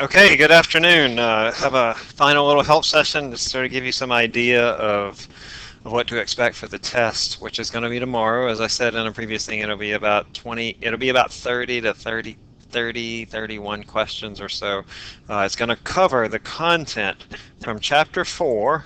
Okay, good afternoon. Have a final little help session to sort of give you some idea of what to expect for the test, which is going to be tomorrow. As I said in a previous thing, it'll be about 30 to 31 questions or so. It's going to cover the content from chapter 4,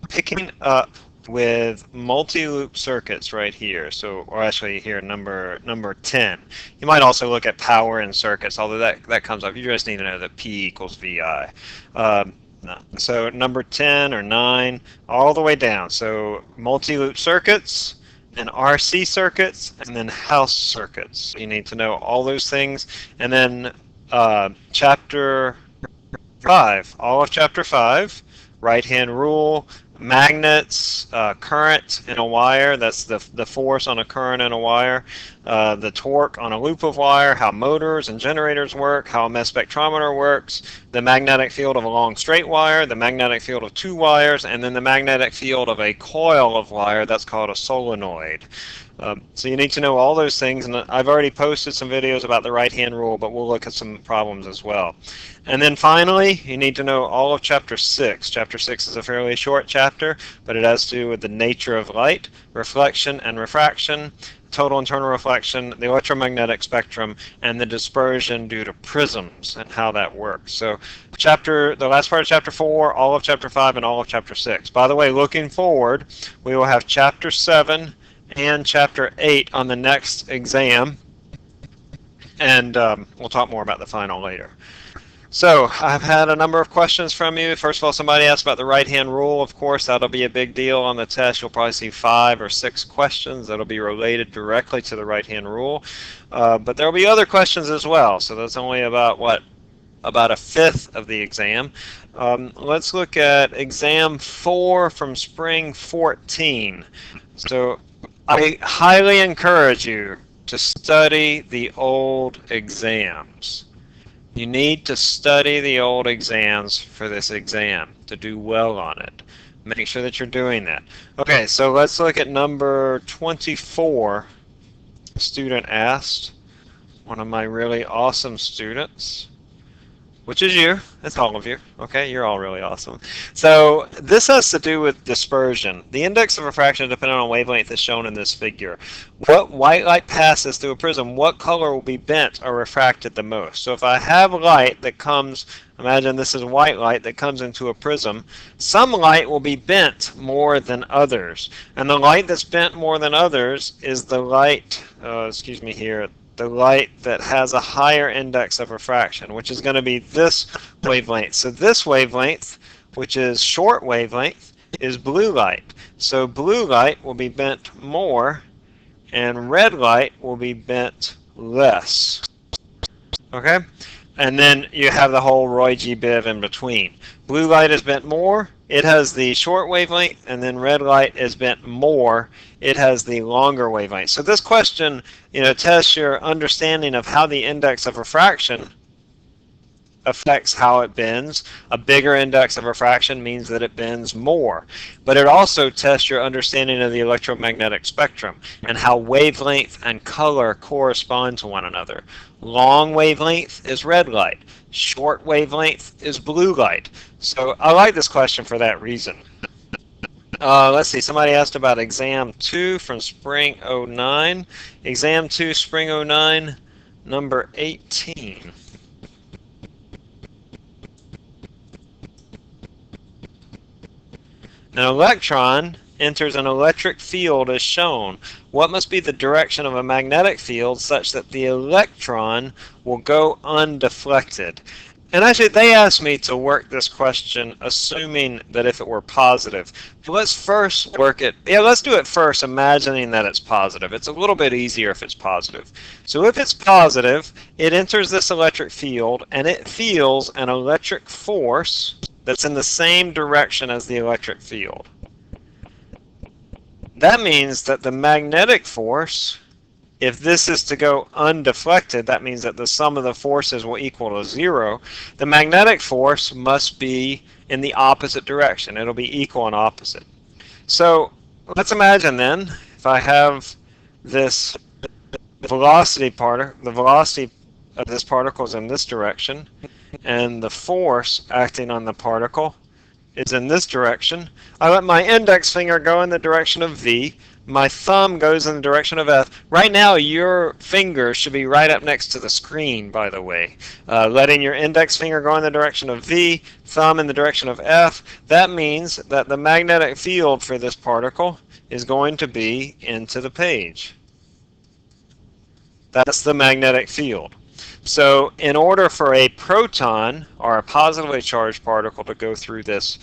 picking up with multi-loop circuits right here. So, or actually here, number 10. You might also look at power and circuits, although that comes up. You just need to know that P equals VI. No. So number 10 or 9, all the way down. So multi-loop circuits, and RC circuits, and then house circuits. You need to know all those things. And then chapter 5, all of chapter 5, right-hand rule, magnets, current in a wire, that's the force on a current in a wire, the torque on a loop of wire, how motors and generators work, how a mass spectrometer works, the magnetic field of a long straight wire, the magnetic field of two wires, and then the magnetic field of a coil of wire, that's called a solenoid. So you need to know all those things, and I've already posted some videos about the right-hand rule, but we'll look at some problems as well. And then finally, you need to know all of Chapter 6. Chapter 6 is a fairly short chapter, but it has to do with the nature of light, reflection and refraction, total internal reflection, the electromagnetic spectrum, and the dispersion due to prisms and how that works. So the last part of Chapter 4, all of Chapter 5, and all of Chapter 6. By the way, looking forward, we will have Chapter 7 and Chapter 8 on the next exam, and we'll talk more about the final later. So I've had a number of questions from you. First of all, somebody asked about the right-hand rule. Of course, that'll be a big deal on the test. You'll probably see 5 or 6 questions that'll be related directly to the right-hand rule. But there'll be other questions as well. So that's only about about a fifth of the exam. Let's look at exam 4 from spring 14. So I highly encourage you to study the old exams. You need to study the old exams for this exam to do well on it. Make sure that you're doing that. Okay, so let's look at number 24. A student asked, one of my really awesome students, which is you. It's all of you. Okay, you're all really awesome. So this has to do with dispersion. The index of refraction depending on wavelength is shown in this figure. What white light passes through a prism, what color will be bent or refracted the most? So if I have light that comes, imagine this is white light that comes into a prism, some light will be bent more than others. And the light that's bent more than others is the light, excuse me here, the light that has a higher index of refraction, which is going to be this wavelength. So this wavelength, which is short wavelength, is blue light. So blue light will be bent more, and red light will be bent less. Okay? And then you have the whole Roy G. Biv in between. Blue light is bent more, it has the short wavelength, and then red light is bent more, it has the longer wavelength. So this question, tests your understanding of how the index of refraction affects how it bends. A bigger index of refraction means that it bends more. But it also tests your understanding of the electromagnetic spectrum and how wavelength and color correspond to one another. Long wavelength is red light. Short wavelength is blue light. So I like this question for that reason. Let's see, somebody asked about exam 2 from spring 09. Exam 2, spring 09, number 18. An electron enters an electric field as shown. What must be the direction of a magnetic field such that the electron will go undeflected? And actually, they asked me to work this question assuming that if it were positive. Let's first work it. Yeah, let's do it first, imagining that it's positive. It's a little bit easier if it's positive. So if it's positive, it enters this electric field, and it feels an electric force that's in the same direction as the electric field. That means that the magnetic force, if this is to go undeflected, that means that the sum of the forces will equal to 0. The magnetic force must be in the opposite direction. It'll be equal and opposite. So let's imagine then, if I have this velocity particle, the velocity of this particle is in this direction, and the force acting on the particle is in this direction. I let my index finger go in the direction of V. My thumb goes in the direction of F. Right now, your finger should be right up next to the screen, by the way. Letting your index finger go in the direction of V, thumb in the direction of F. That means that the magnetic field for this particle is going to be into the page. That's the magnetic field. So in order for a proton or a positively charged particle to go through this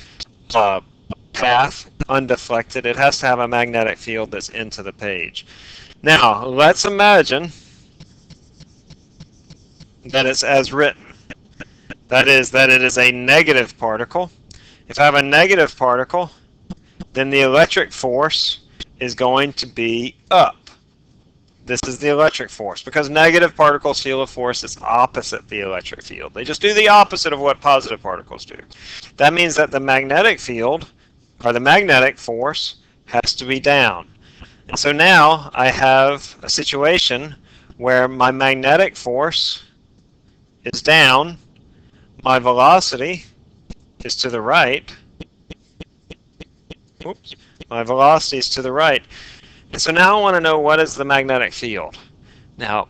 path undeflected, it has to have a magnetic field that's into the page. Now, let's imagine that it's as written. That is, that it is a negative particle. If I have a negative particle, then the electric force is going to be up. This is the electric force, because negative particles feel a force that's opposite the electric field. They just do the opposite of what positive particles do. That means that the magnetic field, or the magnetic force, has to be down. And so now I have a situation where my magnetic force is down, my velocity is to the right. Oops. My velocity is to the right. And so now I want to know, what is the magnetic field? Now,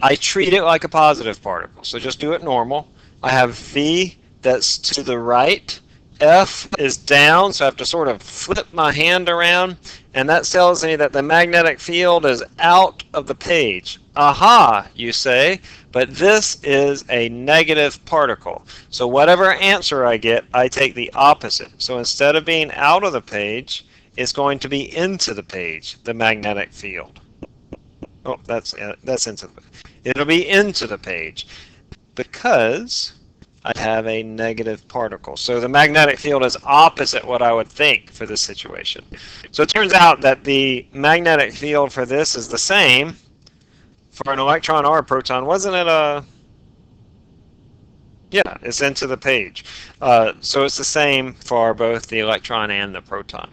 I treat it like a positive particle, so just do it normal. I have V that's to the right, F is down, so I have to sort of flip my hand around, and that tells me that the magnetic field is out of the page. Aha, you say, but this is a negative particle. So whatever answer I get, I take the opposite. So instead of being out of the page, it's going to be into the page, the magnetic field. Oh, that's into the, it'll be into the page because I have a negative particle. So the magnetic field is opposite what I would think for this situation. So it turns out that the magnetic field for this is the same for an electron or a proton. Wasn't it a... Yeah, it's into the page. So it's the same for both the electron and the proton.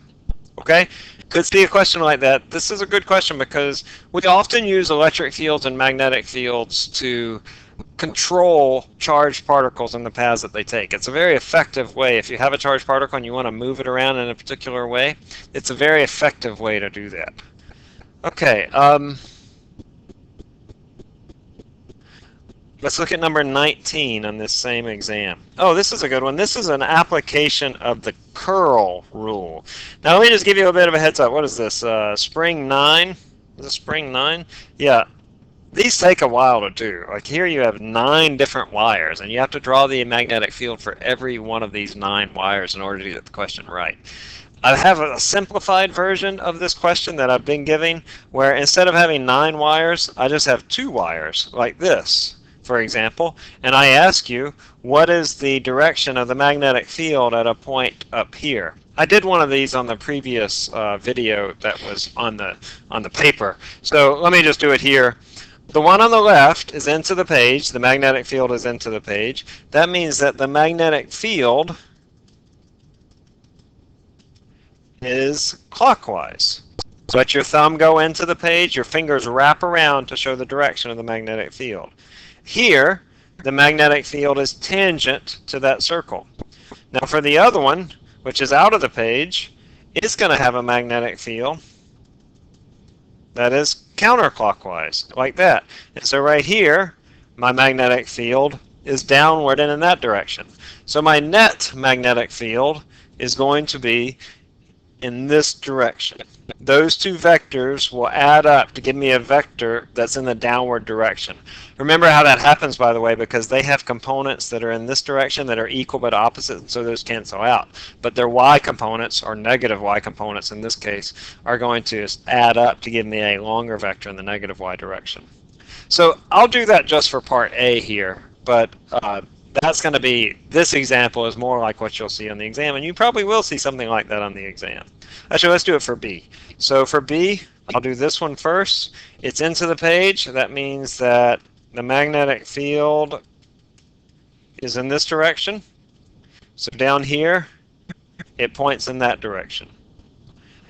Okay? Could see a question like that. This is a good question because we often use electric fields and magnetic fields to control charged particles in the paths that they take. It's a very effective way. If you have a charged particle and you want to move it around in a particular way, it's a very effective way to do that. Okay. Let's look at number 19 on this same exam. Oh, this is a good one. This is an application of the curl rule. Now, let me just give you a bit of a heads up. What is this? Spring 9? Is it spring 9? Yeah. These take a while to do. Like here you have 9 different wires, and you have to draw the magnetic field for every one of these 9 wires in order to get the question right. I have a simplified version of this question that I've been giving, where instead of having 9 wires, I just have 2 wires, like this, for example, and I ask you, what is the direction of the magnetic field at a point up here? I did one of these on the previous video that was on the paper, so let me just do it here. The one on the left is into the page. The magnetic field is into the page. That means that the magnetic field is clockwise. So let your thumb go into the page, your fingers wrap around to show the direction of the magnetic field. Here, the magnetic field is tangent to that circle. Now for the other one, which is out of the page, it's going to have a magnetic field that is counterclockwise, like that. And so right here, my magnetic field is downward and in that direction. So my net magnetic field is going to be in this direction. Those two vectors will add up to give me a vector that's in the downward direction. Remember how that happens, by the way, because they have components that are in this direction that are equal but opposite, and so those cancel out. But their y components, or negative y components in this case, are going to add up to give me a longer vector in the negative y direction. So I'll do that just for part A here, but that's going to be, this example is more like what you'll see on the exam, and you probably will see something like that on the exam. Actually, let's do it for B. So for B, I'll do this one first. It's into the page. That means that the magnetic field is in this direction. So down here, it points in that direction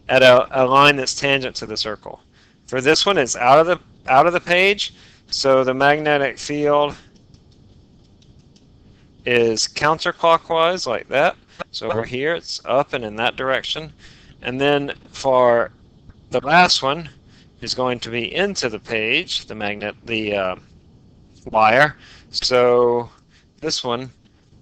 at a line that's tangent to the circle. For this one, it's out of the page, so the magnetic field is counterclockwise like that. So over here it's up and in that direction. And then for the last one is going to be into the page, the wire. So this one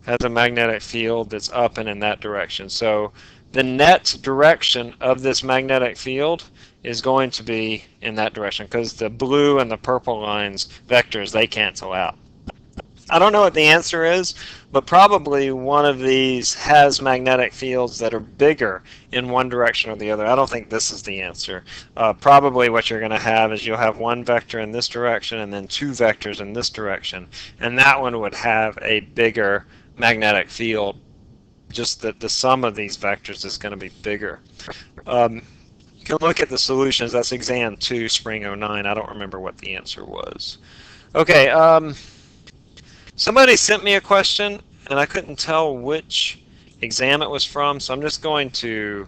has a magnetic field that's up and in that direction. So the net direction of this magnetic field is going to be in that direction because the blue and the purple lines, vectors, they cancel out. I don't know what the answer is, but probably one of these has magnetic fields that are bigger in one direction or the other. I don't think this is the answer. Probably what you're going to have is you'll have one vector in this direction and then two vectors in this direction, and that one would have a bigger magnetic field. Just that the sum of these vectors is going to be bigger. You can look at the solutions. That's exam 2, spring '09. I don't remember what the answer was. Okay. Somebody sent me a question, and I couldn't tell which exam it was from, so I'm just going to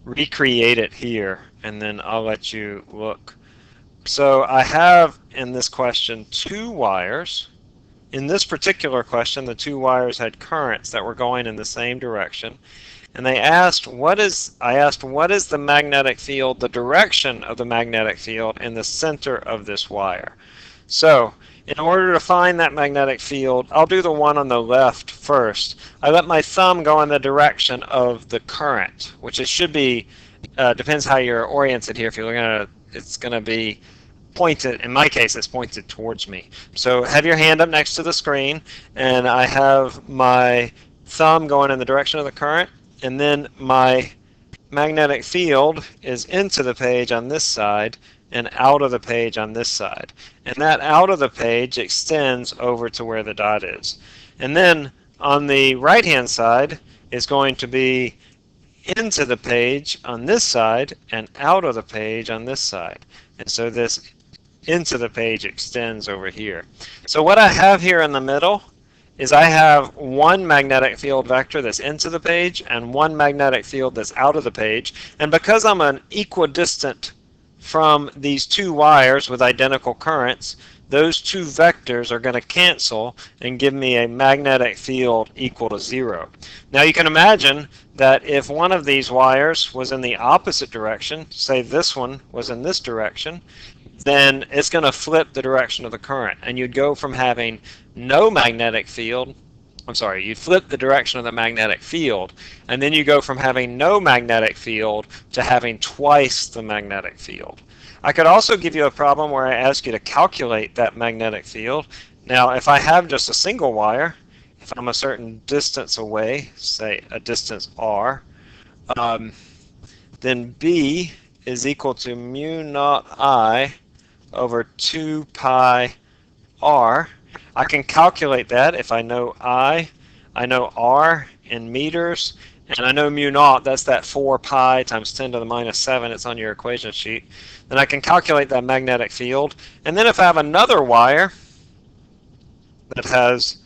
recreate it here, and then I'll let you look. So I have in this question two wires. In this particular question, the two wires had currents that were going in the same direction. And they asked, I asked, what is the magnetic field, the direction of the magnetic field in the center of this wire? So in order to find that magnetic field, I'll do the one on the left first. I let my thumb go in the direction of the current, which it should be, depends how you're oriented here. If you're looking at it, it's going to be pointed. In my case, it's pointed towards me. So have your hand up next to the screen, and I have my thumb going in the direction of the current, and then my magnetic field is into the page on this side and out of the page on this side. And that out of the page extends over to where the dot is. And then on the right-hand side is going to be into the page on this side and out of the page on this side. And so this into the page extends over here. So what I have here in the middle is I have one magnetic field vector that's into the page and one magnetic field that's out of the page. And because I'm an equidistant from these two wires with identical currents, those two vectors are going to cancel and give me a magnetic field equal to 0. Now you can imagine that if one of these wires was in the opposite direction, say this one was in this direction, then it's going to flip the direction of the current, and you'd go from having no magnetic field, you'd flip the direction of the magnetic field, and then you go from having no magnetic field to having twice the magnetic field. I could also give you a problem where I ask you to calculate that magnetic field. Now, if I have just a single wire, if I'm a certain distance away, say a distance r, then B is equal to mu naught I over 2 pi r. I can calculate that if I know I know r in meters, and I know mu naught, that's that 4 pi times 10 to the minus 7, it's on your equation sheet. Then I can calculate that magnetic field. And then if I have another wire that has,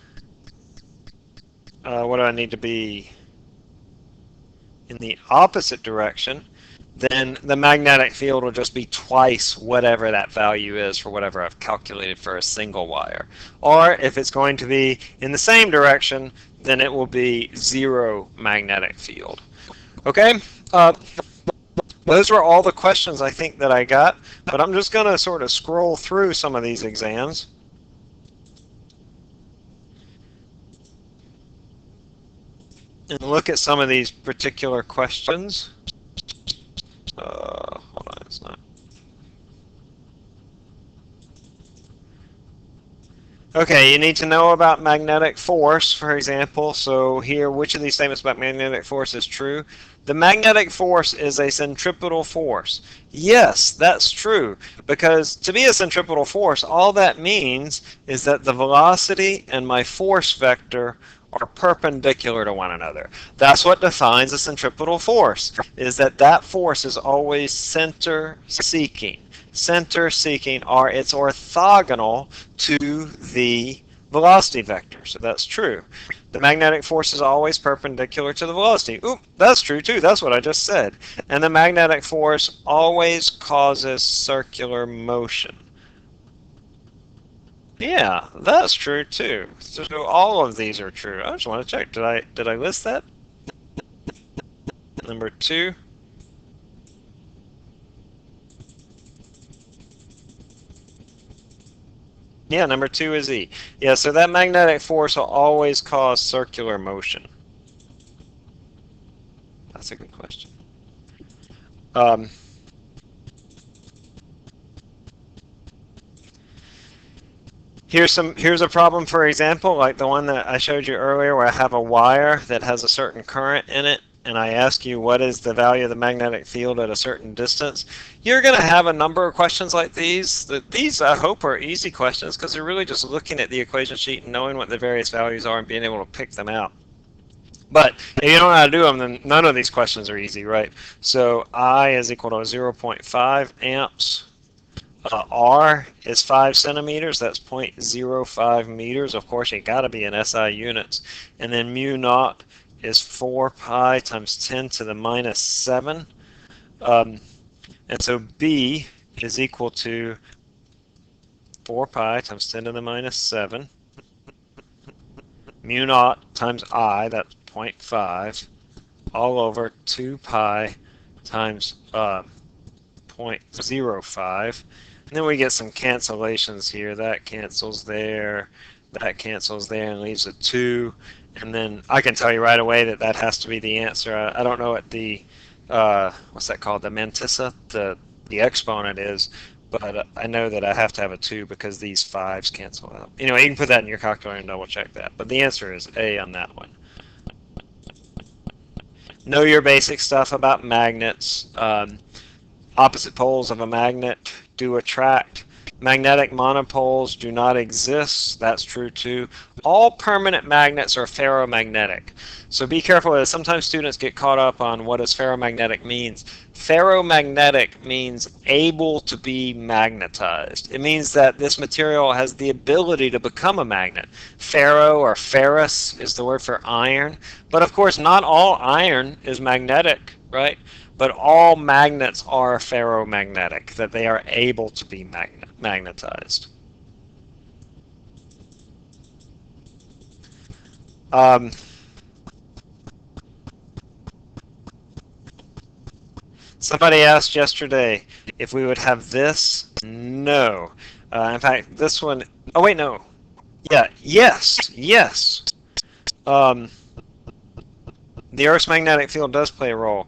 what do I need to be, in the opposite direction, then the magnetic field will just be twice whatever that value is for whatever I've calculated for a single wire. Or if it's going to be in the same direction, then it will be 0 magnetic field. Okay? Those were all the questions I think that I got, but I'm just going to sort of scroll through some of these exams. And look at some of these particular questions. Hold on, it's not. Okay, you need to know about magnetic force, for example. So here, which of these statements about magnetic force is true? The magnetic force is a centripetal force. Yes, that's true, because to be a centripetal force, all that means is that the velocity and my force vector are perpendicular to one another. That's what defines a centripetal force, is that that force is always center-seeking. Center-seeking, or it's orthogonal to the velocity vector, so that's true. The magnetic force is always perpendicular to the velocity. Oop, that's true too, that's what I just said. And the magnetic force always causes circular motion. Yeah, that's true too. So all of these are true. I just want to check. Did I list that? Number two. Yeah, number two is E. Yeah, so that magnetic force will always cause circular motion. That's a good question. Um, here's a problem, for example, like the one that I showed you earlier, where I have a wire that has a certain current in it, and I ask you what is the value of the magnetic field at a certain distance. You're going to have a number of questions like these. These, I hope, are easy questions because they're really just looking at the equation sheet and knowing what the various values are and being able to pick them out. But if you don't know how to do them, then none of these questions are easy, right? So I is equal to 0.5 amps. R is 5 centimeters. That's 0.05 meters. Of course, it got to be in SI units. And then mu naught is 4 pi times 10 to the minus 7. And so B is equal to 4 pi times 10 to the minus 7. Mu naught times I, that's 0.5, all over 2 pi times 0.05. And then we get some cancellations here. That cancels there, and leaves a 2. And then I can tell you right away that that has to be the answer. I don't know what the, what's that called, the mantissa, the exponent is, but I know that I have to have a 2 because these 5s cancel out. Anyway, you can put that in your calculator and double check that. But the answer is A on that one. Know your basic stuff about magnets. Opposite poles of a magnet do attract. Magnetic monopoles do not exist. That's true too. All permanent magnets are ferromagnetic. So be careful, as sometimes students get caught up on what does ferromagnetic means. Ferromagnetic means able to be magnetized. It means that this material has the ability to become a magnet. Ferro or ferrous is the word for iron. But of course, not all iron is magnetic, right? But all magnets are ferromagnetic, that they are able to be magnetized. Um, Somebody asked yesterday if we would have this. No. In fact, this one, oh wait, no. Yeah, yes. Um, the Earth's magnetic field does play a role.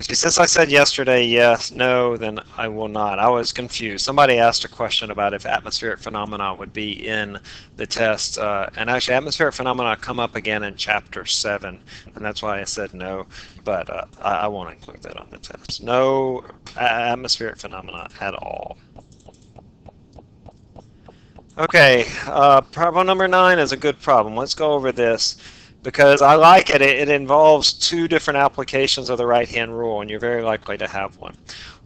Since I said yesterday yes, no, then I will not. I was confused. Somebody asked a question about if atmospheric phenomena would be in the test, and actually atmospheric phenomena come up again in chapter 7, and that's why I said no, but I won't include that on the test. No atmospheric phenomena at all. Okay, problem number 9 is a good problem. Let's go over this, because I like it. It involves 2 different applications of the right-hand rule, and you're very likely to have one.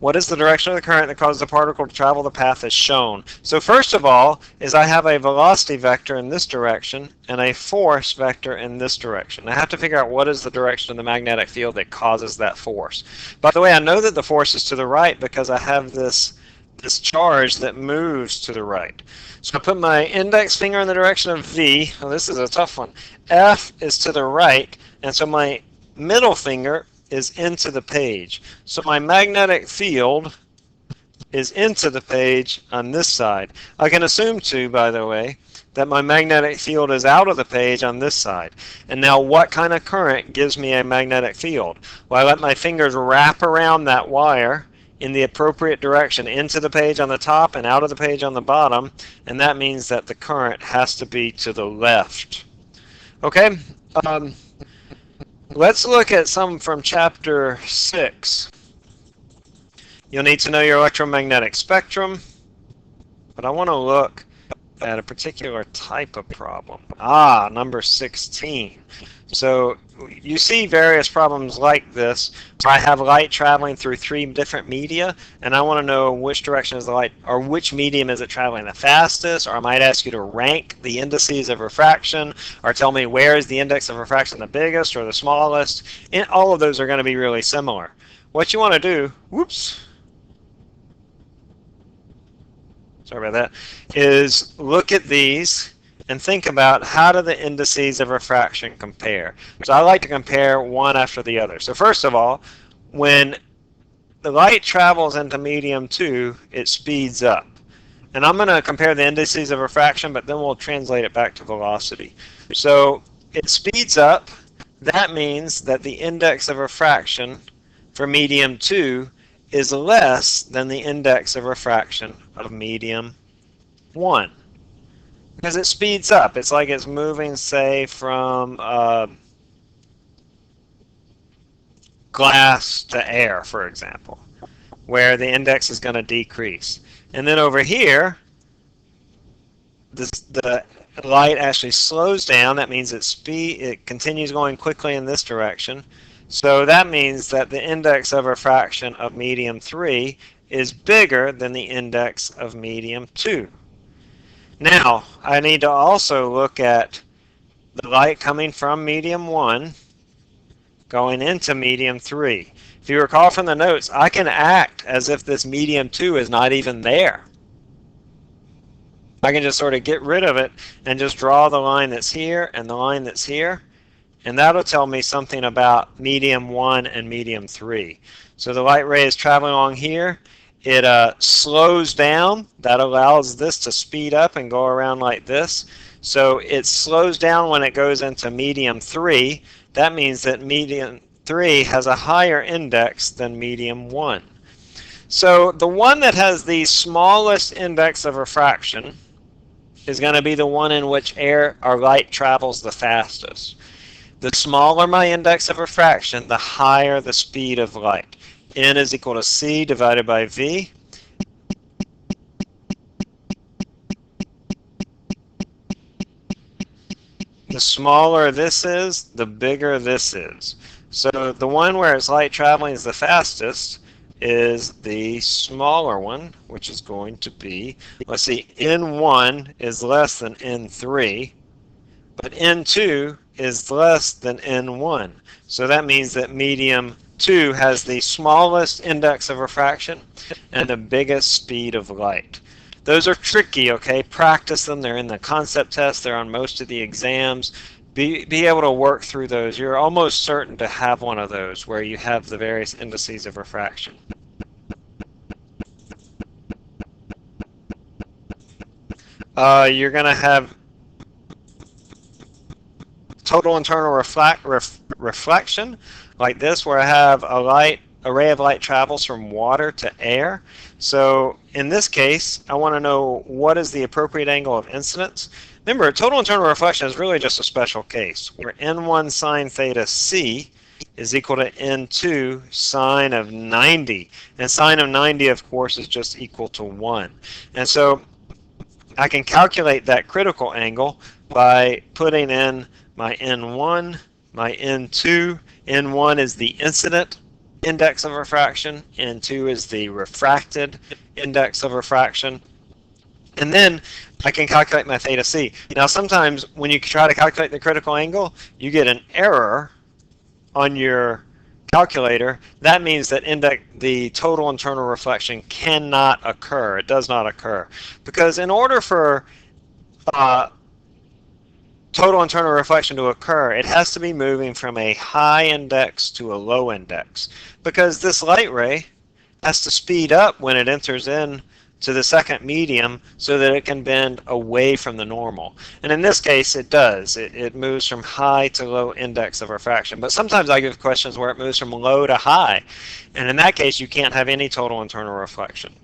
What is the direction of the current that causes the particle to travel the path as shown? So first of all, is I have a velocity vector in this direction and a force vector in this direction. I have to figure out what is the direction of the magnetic field that causes that force. By the way, I know that the force is to the right because I have this charge that moves to the right. So I put my index finger in the direction of V. Oh, this is a tough one. F is to the right, and so my middle finger is into the page. So my magnetic field is into the page on this side. I can assume too, by the way, that my magnetic field is out of the page on this side. And now what kind of current gives me a magnetic field? Well, I let my fingers wrap around that wire in the appropriate direction, into the page on the top and out of the page on the bottom, and that means that the current has to be to the left. Okay, let's look at some from chapter 6. You'll need to know your electromagnetic spectrum, but I want to look at a particular type of problem. Number 16. So you see various problems like this where I have light traveling through 3 different media, and I want to know which direction is the light, or which medium is it traveling the fastest, or I might ask you to rank the indices of refraction, or tell me where is the index of refraction the biggest or the smallest. And all of those are going to be really similar. What you want to do, sorry about that, is look at these and think about how do the indices of refraction compare. So I like to compare one after the other. So first of all, when the light travels into medium 2, it speeds up. And I'm going to compare the indices of refraction, but then we'll translate it back to velocity. So it speeds up. That means that the index of refraction for medium 2 is less than the index of refraction of medium 1. Because it speeds up. It's like it's moving, say, from glass to air, for example, where the index is going to decrease. And then over here, the light actually slows down. That means it continues going quickly in this direction. So that means that the index of refraction of medium 3 is bigger than the index of medium 2. Now, I need to also look at the light coming from medium 1 going into medium 3. If you recall from the notes, I can act as if this medium 2 is not even there. I can just sort of get rid of it and just draw the line that's here and the line that's here, and that'll tell me something about medium 1 and medium 3. So the light ray is traveling along here. It slows down. That allows this to speed up and go around like this. So it slows down when it goes into medium 3. That means that medium 3 has a higher index than medium 1. So the one that has the smallest index of refraction is going to be the one in which air or light travels the fastest. The smaller my index of refraction, the higher the speed of light. N is equal to C divided by V. The smaller this is, the bigger this is. So the one where its light traveling is the fastest is the smaller one, which is going to be, let's see, N1 is less than N3, but N2 is less than N1. So that means that medium 2 has the smallest index of refraction and the biggest speed of light. Those are tricky, okay? Practice them. They're in the concept test. They're on most of the exams. Be able to work through those. You're almost certain to have one of those where you have the various indices of refraction. You're going to have total internal reflection, like this, where I have a ray of light travels from water to air. So in this case, I want to know what is the appropriate angle of incidence. Remember, total internal reflection is really just a special case, where N1 sine theta C is equal to N2 sine of 90. And sine of 90, of course, is just equal to 1. And so I can calculate that critical angle by putting in my N1, my N2. N1 is the incident index of refraction, N2 is the refracted index of refraction. And then I can calculate my theta C. Now sometimes when you try to calculate the critical angle, you get an error on your calculator. That means that the total internal reflection cannot occur. It does not occur. Because in order for total internal reflection to occur, it has to be moving from a high index to a low index. Because this light ray has to speed up when it enters in to the second medium so that it can bend away from the normal. And in this case, it does. It moves from high to low index of refraction. But sometimes I give questions where it moves from low to high. And in that case, you can't have any total internal reflection.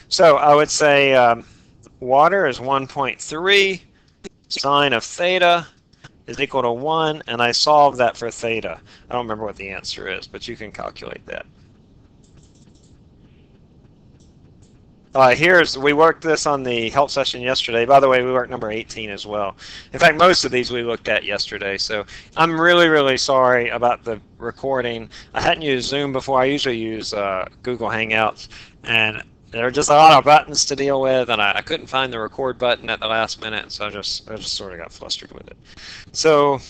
So I would say water is 1.3. Sine of theta is equal to 1. And I solved that for theta. I don't remember what the answer is, but you can calculate that. We worked this on the help session yesterday. By the way, we worked number 18 as well. In fact, most of these we looked at yesterday. So I'm really, really sorry about the recording. I hadn't used Zoom before. I usually use Google Hangouts. And there are just a lot of buttons to deal with. And I couldn't find the record button at the last minute. So I just sort of got flustered with it. So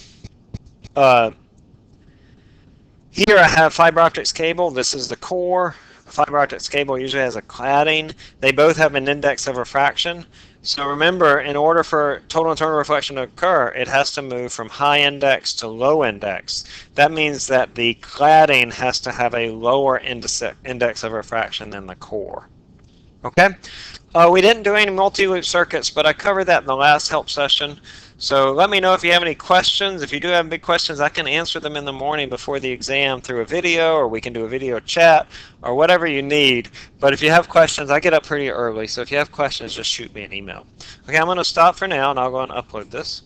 here I have fiber optics cable. This is the core. fiber optic cable usually has a cladding. They both have an index of refraction. So remember, in order for total internal reflection to occur, it has to move from high index to low index. That means that the cladding has to have a lower index of refraction than the core. Okay? We didn't do any multi-loop circuits, but I covered that in the last help session. So let me know if you have any questions. If you do have big questions, I can answer them in the morning before the exam through a video, or we can do a video chat, or whatever you need. But if you have questions, I get up pretty early, so if you have questions, just shoot me an email. Okay, I'm going to stop for now, and I'll go and upload this.